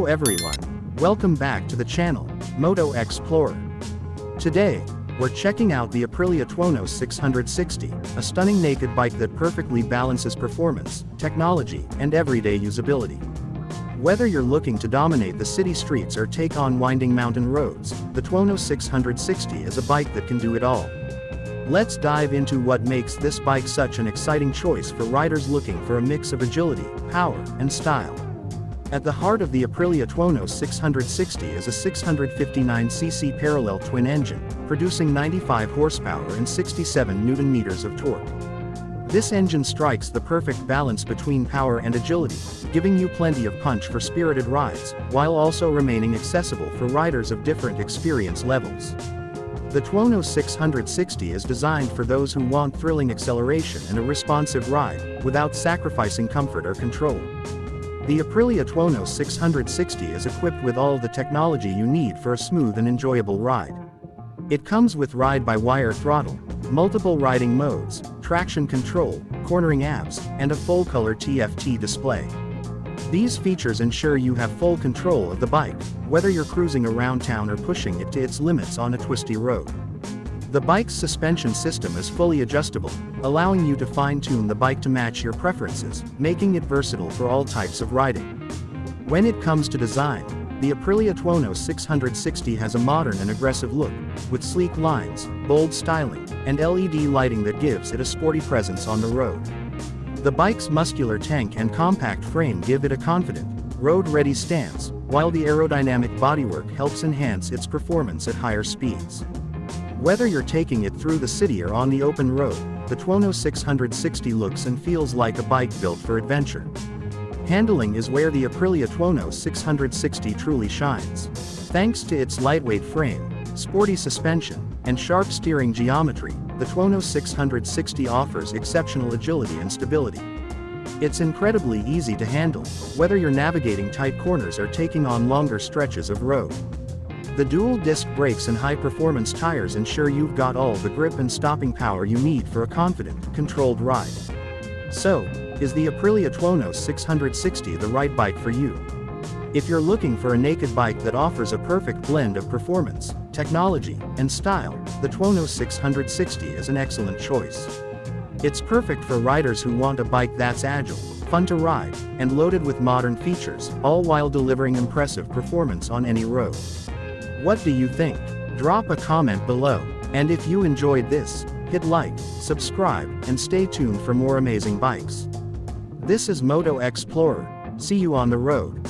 everyone, welcome back to the channel, Moto Explorer. Today, we're checking out the Aprilia Tuono 660, a stunning naked bike that perfectly balances performance, technology, and everyday usability. Whether you're looking to dominate the city streets or take on winding mountain roads, the Tuono 660 is a bike that can do it all. Let's dive into what makes this bike such an exciting choice for riders looking for a mix of agility, power, and style. At the heart of the Aprilia Tuono 660 is a 659cc parallel twin engine, producing 95 horsepower and 67 Nm of torque. This engine strikes the perfect balance between power and agility, giving you plenty of punch for spirited rides, while also remaining accessible for riders of different experience levels. The Tuono 660 is designed for those who want thrilling acceleration and a responsive ride, without sacrificing comfort or control. The Aprilia Tuono 660 is equipped with all the technology you need for a smooth and enjoyable ride. It comes with ride-by-wire throttle, multiple riding modes, traction control, cornering apps, and a full-color TFT display. These features ensure you have full control of the bike, whether you're cruising around town or pushing it to its limits on a twisty road. The bike's suspension system is fully adjustable, allowing you to fine-tune the bike to match your preferences, making it versatile for all types of riding. When it comes to design, the Aprilia Tuono 660 has a modern and aggressive look, with sleek lines, bold styling, and LED lighting that gives it a sporty presence on the road. The bike's muscular tank and compact frame give it a confident, road-ready stance, while the aerodynamic bodywork helps enhance its performance at higher speeds. Whether you're taking it through the city or on the open road, the Tuono 660 looks and feels like a bike built for adventure. Handling is where the Aprilia Tuono 660 truly shines. Thanks to its lightweight frame, sporty suspension, and sharp steering geometry, the Tuono 660 offers exceptional agility and stability. It's incredibly easy to handle, whether you're navigating tight corners or taking on longer stretches of road. The dual-disc brakes and high-performance tires ensure you've got all the grip and stopping power you need for a confident, controlled ride. So, is the Aprilia Tuono 660 the right bike for you? If you're looking for a naked bike that offers a perfect blend of performance, technology, and style, the Tuono 660 is an excellent choice. It's perfect for riders who want a bike that's agile, fun to ride, and loaded with modern features, all while delivering impressive performance on any road. What do you think? Drop a comment below, and if you enjoyed this, hit like, subscribe, and stay tuned for more amazing bikes. This is Moto Explorer. See you on the road.